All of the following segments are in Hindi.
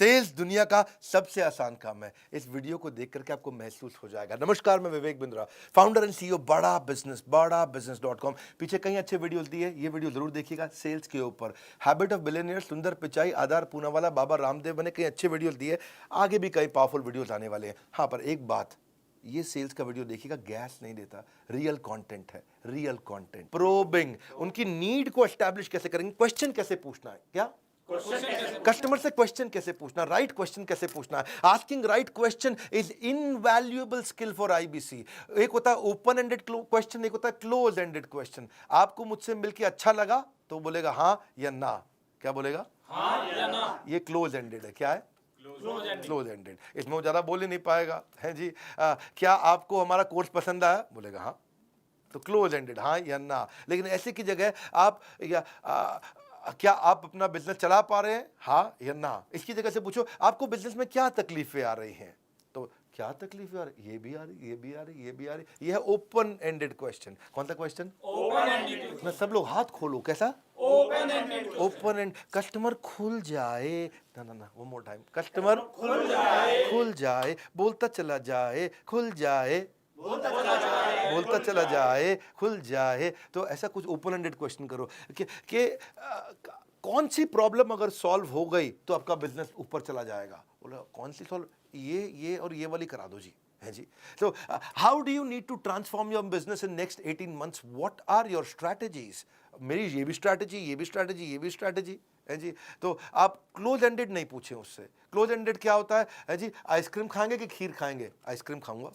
सेल्स दुनिया का सबसे आसान काम है। इस वीडियो को देख करके आपको महसूस हो जाएगा। नमस्कार, मैं Vivek Bindra, founder and CEO बड़ा बिजनेस.com। पीछे कई अच्छे वीडियोस दिए, ये वीडियो जरूर देखिएगा सेल्स के ऊपर। हैबिट ऑफ बिलियनियर, सुंदर पिचाई, आधार पूनावाला, बाबा रामदेव बने, कई अच्छे वीडियोस दिए। आगे भी कई पावरफुल वीडियोस आने वाले हैं। हाँ, पर एक बात, ये सेल्स का वीडियो देखिएगा, गैस नहीं देता, रियल कंटेंट है, रियल कंटेंट। प्रोबिंग, उनकी नीड को एस्टैब्लिश कैसे करेंगे, क्वेश्चन कैसे पूछना है, क्या कस्टमर से क्वेश्चन कैसे पूछना, राइट क्वेश्चन कैसे पूछना है। Asking right question is invaluable skill for IBC. एक होता है ओपन एंडेड क्वेश्चन, एक होता है क्लोज एंडेड क्वेश्चन। आपको मुझसे मिलके अच्छा लगा तो बोलेगा हाँ या ना। क्या बोलेगा? हाँ या ना। ये क्लोज एंडेड है। क्या है? Close ended. इसमें वो ज्यादा बोल ही नहीं पाएगा, है जी। क्या आपको हमारा कोर्स पसंद आया? बोलेगा हाँ। तो क्लोज एंडेड, हाँ या ना। लेकिन ऐसे की जगह आप क्या आप अपना बिजनेस चला पा रहे हैं, हाँ या ना। इसकी जगह से पूछो आपको बिजनेस में क्या तकलीफें आ रही हैं, तो क्या तकलीफें आ रही, ये भी आ रही, ये भी आ रही, ये भी आ रही। ये है ओपन एंडेड क्वेश्चन। कौन सा क्वेश्चन? Open ended. ना सब लोग हाथ खोलो, कैसा? Open ended. Open and, customer खुल जाए, ना ना ना, वो मोर टाइम, कस्टमर खुल जाए, बोलता चला जाए, खुल जाए, बोलता चला जाए, खुल जाए। तो ऐसा कुछ ओपन एंडेड क्वेश्चन करो कि कौन सी प्रॉब्लम अगर सॉल्व हो गई तो आपका बिजनेस ऊपर चला जाएगा। बोला कौन सी सॉल्व? ये और ये वाली करा दो जी, है जी। तो how do you need to transform your business in next 18 months, what are your strategies. मेरी ये भी स्ट्रैटेजी, ये भी स्ट्रैटेजी, ये भी स्ट्रैटेजी, है जी। तो आप क्लोज एंडेड नहीं पूछे उससे। क्लोज एंडेड क्या होता है जी? आइसक्रीम खाएंगे कि खीर खाएंगे? आइसक्रीम खाऊंगा।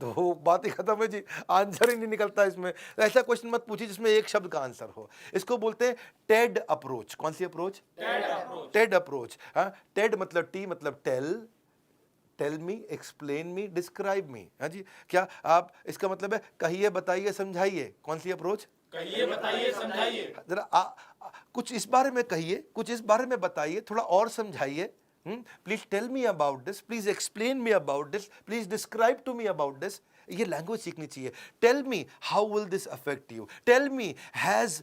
तो बात ही खत्म है जी, आंसर ही नहीं निकलता इसमें। तो ऐसा क्वेश्चन मत पूछिए जिसमें एक शब्द का आंसर हो। इसको बोलते हैं टेड अप्रोच। कौन सी अप्रोच? TED approach. हाँ, टेड मतलब टी मतलब tell me, explain me, describe me. हाँ जी। क्या आप, इसका मतलब है कहिए, बताइए, समझाइए। कौन सी अप्रोच? कहिए, बताइए, समझाइए। जरा कुछ इस बारे में कहिए, कुछ इस बारे में बताइए, थोड़ा और समझाइए। Please tell me about this, please explain me about this, please describe to me about this. ये लैंग्वेज सीखनी चाहिए। Tell me how will this affect you, tell me has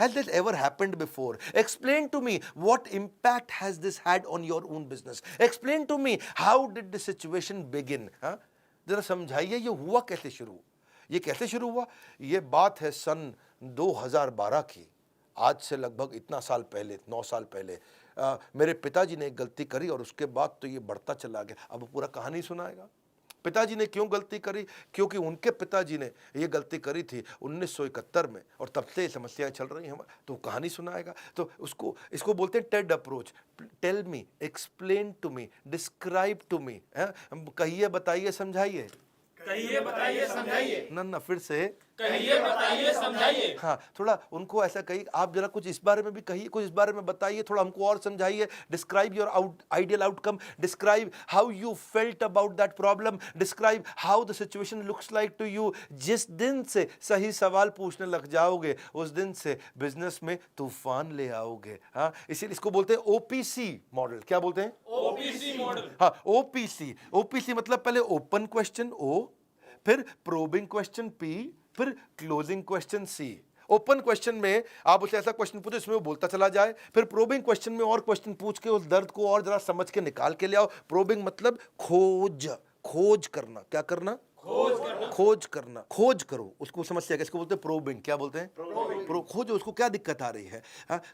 this ever happened before, explain to me what impact has this had on your own business, explain to me how did this situation begin. जरा समझाइए ये हुआ कैसे शुरू, ये कैसे शुरू हुआ। ये बात है सन 2012 की, आज से लगभग इतना साल पहले, 9 साल पहले। मेरे पिताजी ने एक गलती करी और उसके बाद तो ये बढ़ता चला गया। अब पूरा कहानी सुनाएगा। पिताजी ने क्यों गलती करी? क्योंकि उनके पिताजी ने ये गलती करी थी 1971 में, और तब से समस्याएं चल रही हैं। तो कहानी सुनाएगा। तो इसको बोलते हैं TED approach. Tell me, explain to me, describe to me. कहिए, बताइए, समझाइए। कहिए, बताइए, समझाइए। ना फिर से कहिए, बताइए, समझाइए। हाँ, थोड़ा उनको ऐसा कहिए, आप जरा कुछ इस बारे में भी कहिए, कुछ इस बारे में बताइए, थोड़ा हमको और समझाइए। Describe your ideal outcome, describe how you felt about that problem, describe how the situation looks like to you. जिस दिन से सही सवाल पूछने लग जाओगे उस दिन से बिजनेस में तूफान ले आओगे। हाँ, इसीलिए इसको बोलते हैं ओपीसी मॉडल। क्या बोलते हैं? OPC model. हाँ, ओपीसी मतलब पहले ओपन क्वेश्चन ओ, फिर प्रोबिंग क्वेश्चन पी, फिर क्लोजिंग क्वेश्चन सी। ओपन क्वेश्चन में आप उसे ऐसा क्वेश्चन पूछो इसमें वो बोलता चला जाए, फिर प्रोबिंग क्वेश्चन में और क्वेश्चन पूछ के उस दर्द को और जरा समझ के निकाल के ले आओ। प्रोबिंग मतलब खोज करना। क्या करना? खोज करो उसको, समस्या किसको बोलते हैं? प्रोबिंग। क्या बोलते हैं? खोजो उसको, क्या दिक्कत आ रही है,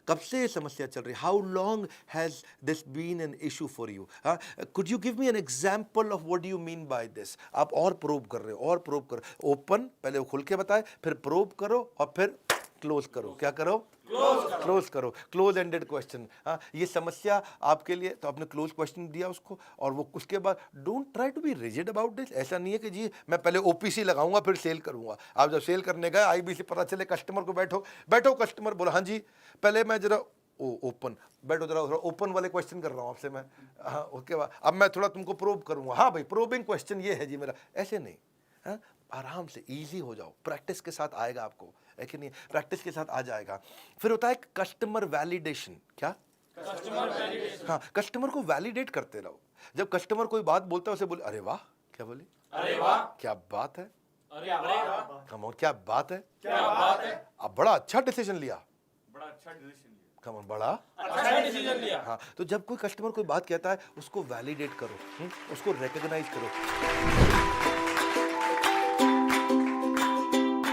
कब से समस्या चल रही है, how long has this been an issue for you, could you give me an example of what do you mean by this. आप और प्रोब कर रहे हो, और प्रोब करो। ओपन पहले वो खुल के बताए, फिर प्रोब करो और फिर क्लोज करो। क्या करो? क्लोज करो। Close ended question. ये समस्या आपके लिए, तो आपने क्लोज क्वेश्चन दिया उसको, और वो उसके बाद don't try to be rigid about this. ऐसा नहीं है कि जी मैं पहले ओपीसी लगाऊंगा फिर सेल करूंगा। आप जब सेल करने गए आईबीसी पता चले कस्टमर को, बैठो कस्टमर बोला हाँ जी, पहले मैं जरा ओपन बैठो, जरा ओपन वाले क्वेश्चन कर रहा हूँ आपसे मैं। हाँ, उसके बाद अब मैं थोड़ा तुमको प्रोब करूंगा। हाँ भाई, प्रोबिंग क्वेश्चन ये है जी मेरा। ऐसे नहीं, आराम से इजी हो जाओ, प्रैक्टिस के साथ आएगा आपको, है कि नहीं? प्रैक्टिस के साथ आ जाएगा। फिर होता है कस्टमर वैलिडेशन। क्या? Customer validation. हाँ, कस्टमर को वैलिडेट करते रहो। जब कस्टमर कोई बात बोलता है उसे बोले अरे वाह। क्या बोले? अरे वाह, क्या बात है, अरे वाह, कम ऑन, क्या बात है, क्या बात है, अब बड़ा अच्छा डिसीजन लिया, बड़ा अच्छा डिसीजन लिया। कम ऑन, बड़ा अच्छा डिसीजन लिया। हाँ। तो जब कोई कस्टमर कोई बात कहता है उसको वैलिडेट करो, उसको रिकॉग्नाइज करो।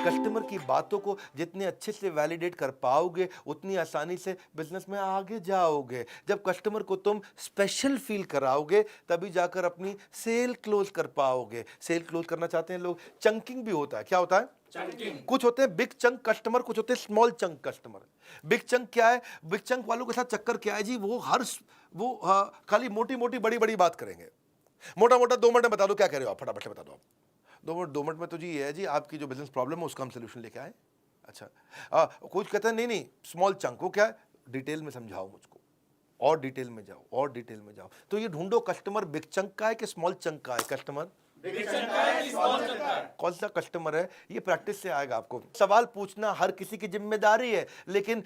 कस्टमर की बातों को जितने अच्छे से वैलिडेट कर पाओगे उतनी आसानी से बिजनेस में आगे जाओगे। जब कस्टमर को तुम स्पेशल फील कराओगे तभी जाकर अपनी सेल क्लोज कर पाओगे। सेल क्लोज करना चाहते हैं लोग, चंकिंग भी होता है। क्या होता है? चंकिंग। कुछ होते हैं बिग चंक कस्टमर, कुछ होते हैं small chunk customer. Big chunk क्या है? बिग चंक वालों के साथ चक्कर क्या है जी, वो खाली मोटी मोटी बड़ी बड़ी बात करेंगे। मोटा मोटा 2 मिनट में बता दो क्या कह रहे हो आप, फटाफट से बता दो आप। 2 मिनट में तो जी ये है जी, आपकी जो बिजनेस प्रॉब्लम है उसका हम सोल्यूशन लेके आए। अच्छा, कुछ कहते हैं नहीं नहीं स्मॉल चंक, वो क्या है? डिटेल में समझाओ मुझको, और डिटेल में जाओ, और डिटेल में जाओ। तो ये ढूंढो कस्टमर बिग चंक का है कि स्मॉल चंक का है। कस्टमर बिग चंक का है कि स्मॉल चंक का है? कौन सा कस्टमर है, ये प्रैक्टिस से आएगा आपको। सवाल पूछना हर किसी की जिम्मेदारी है, लेकिन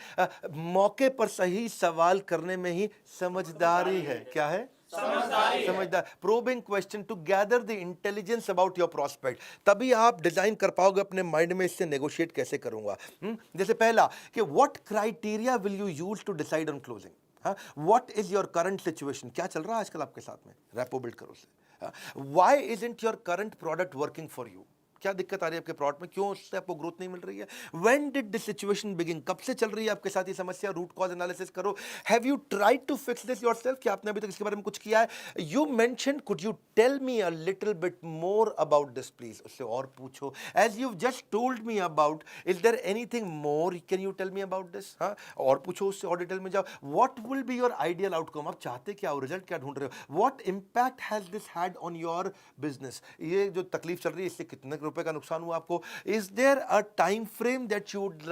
मौके पर सही सवाल करने में ही समझदारी है। क्या है? समझदार। Probing question to gather the intelligence about your prospect. तभी आप डिजाइन कर पाओगे अपने माइंड में इससे नेगोशिएट कैसे करूंगा। जैसे पहला कि what criteria will you use to decide on closing. What is your current situation, क्या चल रहा है आजकल आपके साथ में, रैपो बिल्ड करो उससे। Why isn't your current product working for you, क्या दिक्कत आ रही है आपके प्रोडक्ट में, क्यों उससे आपको ग्रोथ नहीं मिल रही है। When did this situation begin, कब से चल रही है आपके साथ ये समस्या, रूट कॉज एनालिसिस करो। Have you tried to fix this yourself, क्या आपने अभी तक इसके बारे में कुछ किया है। You mentioned could you tell me a little bit more about this please, उससे और पूछो। As you just told me about, is there anything more, can you tell me about this. हाँ, और पूछो उससे, और डिटेल में जाओ। What will be your ideal outcome, आप चाहते क्या हो, रिजल्ट क्या ढूंढ रहे हो। What impact has this had on your business, ये जो तकलीफ चल रही है इससे कितने रुपए का नुकसान हुआ आपको। Is there a time frame that you would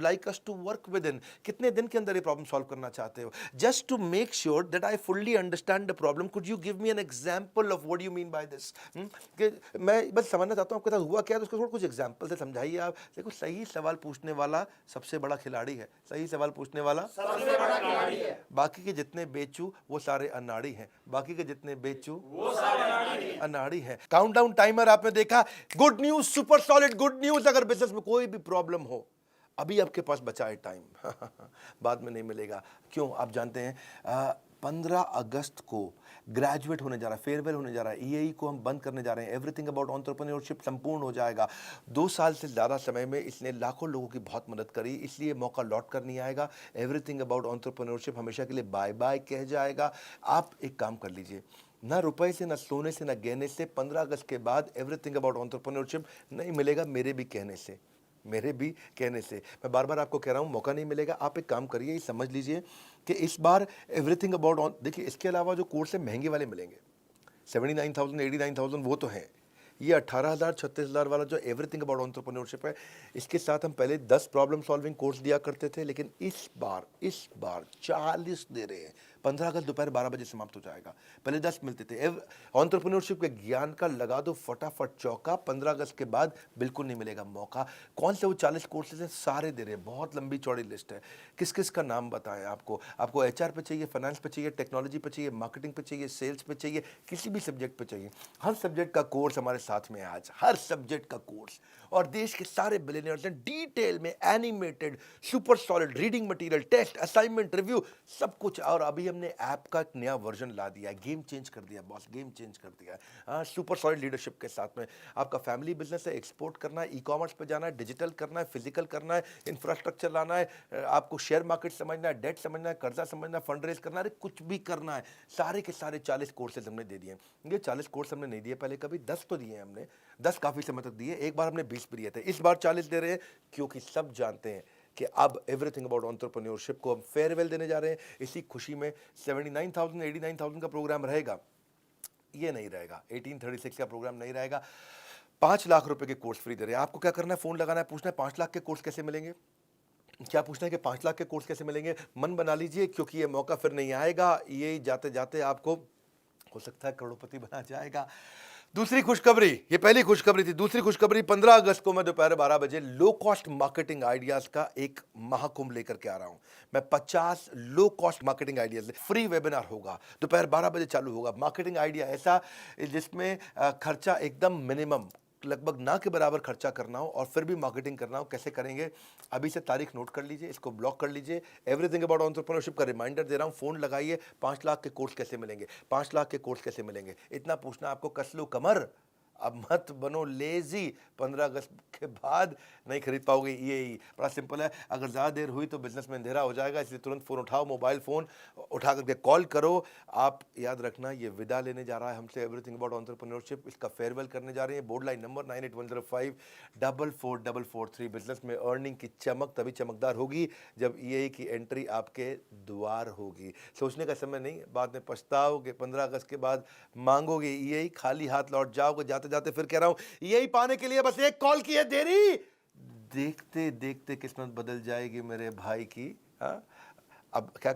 like us to work within, कितने दिन के अंदर ये प्रॉब्लम सॉल्व करना चाहते हो। Just to make sure that I fully understand the problem, could you give me an example of what you mean by this. कि मैं बस समझना चाहता हूं आपके साथ हुआ क्या, तो उसको थोड़ा कुछ एग्जांपल से समझाइए आप। देखो, सही सवाल पूछने वाला सबसे बड़ा खिलाड़ी है, सही सवाल पूछने वाला सबसे बड़ा खिलाड़ी है। बाकी के जितने बेचू वो सारे अनाड़ी हैं, बाकी के जितने बेचू वो सारे अनाड़ी हैं। अनाड़ी है। काउंटडाउन टाइमर आपने देखा, good news, super solid good news. अगर बिजनेस में कोई भी प्रॉब्लम हो, अभी आपके पास बचा है टाइम, बाद में नहीं मिलेगा। क्यों, आप जानते हैं 15 अगस्त को ग्रेजुएट होने जा रहा है, फेयरवेल होने जा रहा है, ईएई को हम बंद करने जा रहे हैं। एवरीथिंग अबाउट एंटरप्रेन्योरशिप संपूर्ण हो जाएगा। 2 साल से ज़्यादा समय में इसने लाखों लोगों की बहुत मदद करी, इसलिए मौका लौट कर नहीं आएगा। एवरीथिंग अबाउट एंटरप्रेन्योरशिप हमेशा के लिए बाय बाय कह जाएगा। आप एक काम कर लीजिए, ना रुपए से, ना सोने से, ना गहने से, 15 अगस्त के बाद एवरीथिंग अबाउट एंटरप्रेन्योरशिप नहीं मिलेगा, मेरे भी कहने से, मेरे भी कहने से। मैं बार बार आपको कह रहा हूँ, मौका नहीं मिलेगा। आप एक काम करिए, समझ लीजिए कि इस बार एवरीथिंग अबाउट, देखिए इसके अलावा जो कोर्स है महंगे वाले मिलेंगे, 79,000 89,000 वो तो हैं। ये 18,000 36,000 वाला जो एवरीथिंग अबाउट एंटरप्रेन्योरशिप है, इसके साथ हम पहले 10 प्रॉब्लम सॉल्विंग कोर्स दिया करते थे, लेकिन इस बार 40 दे रहे हैं। 15 अगस्त दोपहर 12 बजे समाप्त हो जाएगा, पहले 10 मिलते थे। एंटरप्रेन्योरशिप के ज्ञान का लगा दो फटाफट चौका, 15 अगस्त के बाद बिल्कुल नहीं मिलेगा मौका। कौन से वो 40 कोर्सेज हैं, सारे दे रहे हैं, बहुत लंबी चौड़ी लिस्ट है। किस किस का नाम बताएं आपको एचआर पे चाहिए, फाइनेंस पे चाहिए, टेक्नोलॉजी पे चाहिए, मार्केटिंग पे चाहिए, सेल्स पे चाहिए, किसी भी सब्जेक्ट पे चाहिए, हर सब्जेक्ट का कोर्स हमारे साथ में है आज, हर सब्जेक्ट का कोर्स। और देश के सारे बिलियनियर्स ने डिटेल में animated super solid reading material, test, assignment, review, सब कुछ। और अभी हमने ऐप का एक नया वर्जन ला दिया है, गेम चेंज कर दिया बॉस, गेम चेंज कर दिया है। सुपर सॉलिड लीडरशिप के साथ में आपका फैमिली बिजनेस है, एक्सपोर्ट करना है, ई कॉमर्स पे जाना है, डिजिटल करना है, फिजिकल करना है, इंफ्रास्ट्रक्चर लाना है, आपको शेयर मार्केट समझना है, डेट समझना है, कर्जा समझना है, फंड रेज करना है, कुछ भी करना है, सारे के सारे 40 कोर्सेज हमने दे दिए। ये 40 कोर्स हमने नहीं दिए पहले कभी, 10 तो दिए हमने, 10 काफी समय तक दिए, एक बार हमने 20 भी दिए थे, इस बार 40 दे रहे हैं, क्योंकि सब जानते हैं कि अब एवरीथिंग अबाउट एंटरप्रेन्योरशिप को हम फेयरवेल देने जा रहे हैं। इसी खुशी में 79,000 89,000 का प्रोग्राम रहेगा, ये नहीं रहेगा, 1836 का प्रोग्राम नहीं रहेगा। 5 लाख रुपए के कोर्स फ्री दे रहे हैं। आपको क्या करना है, फोन लगाना है, पूछना है 5 लाख के कोर्स कैसे मिलेंगे। क्या पूछना है कि 5 लाख के कोर्स कैसे मिलेंगे, मन बना लीजिए, क्योंकि ये मौका फिर नहीं आएगा। ये जाते जाते आपको हो सकता है करोड़पति बना जाएगा। दूसरी खुशखबरी, ये पहली खुशखबरी थी, दूसरी खुशखबरी 15 अगस्त को मैं दोपहर 12 बजे लो कॉस्ट मार्केटिंग आइडियाज का एक महाकुंभ लेकर के आ रहा हूं। मैं 50 low cost marketing ideas, free webinar होगा, दोपहर 12 बजे चालू होगा। मार्केटिंग आइडिया ऐसा जिसमें खर्चा एकदम मिनिमम, लगभग ना के बराबर खर्चा करना हो और फिर भी मार्केटिंग करना हो, कैसे करेंगे? अभी से तारीख नोट कर लीजिए, इसको ब्लॉक कर लीजिए। एवरीथिंग अबाउट एंटरप्रेन्योरशिप का रिमाइंडर दे रहा हूँ, फ़ोन लगाइए। 5 लाख के कोर्स कैसे मिलेंगे, 5 लाख के कोर्स कैसे मिलेंगे, इतना पूछना आपको। कस लो कमर, अब मत बनो लेजी। 15 अगस्त के बाद नहीं खरीद पाओगे ईएई। बड़ा सिंपल है, अगर ज़्यादा देर हुई तो बिजनेस में अंधेरा हो जाएगा, इसलिए तुरंत फ़ोन उठाओ, मोबाइल फ़ोन उठा करके कॉल करो। आप याद रखना, ये विदा लेने जा रहा है हमसे एवरीथिंग अबाउट एंटरप्रेन्योरशिप, इसका फेयरवेल करने जा रहे हैं। Board line number 9810544443। बिजनेस में अर्निंग की चमक तभी चमकदार होगी जब ईएई की एंट्री आपके द्वार होगी। सोचने का समय नहीं, बाद में पछताओगे। 15 अगस्त के बाद मांगोगे ईएई, खाली हाथ लौट जाओगे। जाते जाते फिर कह रहा हूं, ईएई पाने के लिए बस एक कॉल की है देरी। देखते देखते किस्मत बदल जाएगी मेरे भाई की। हाँ, अब क्या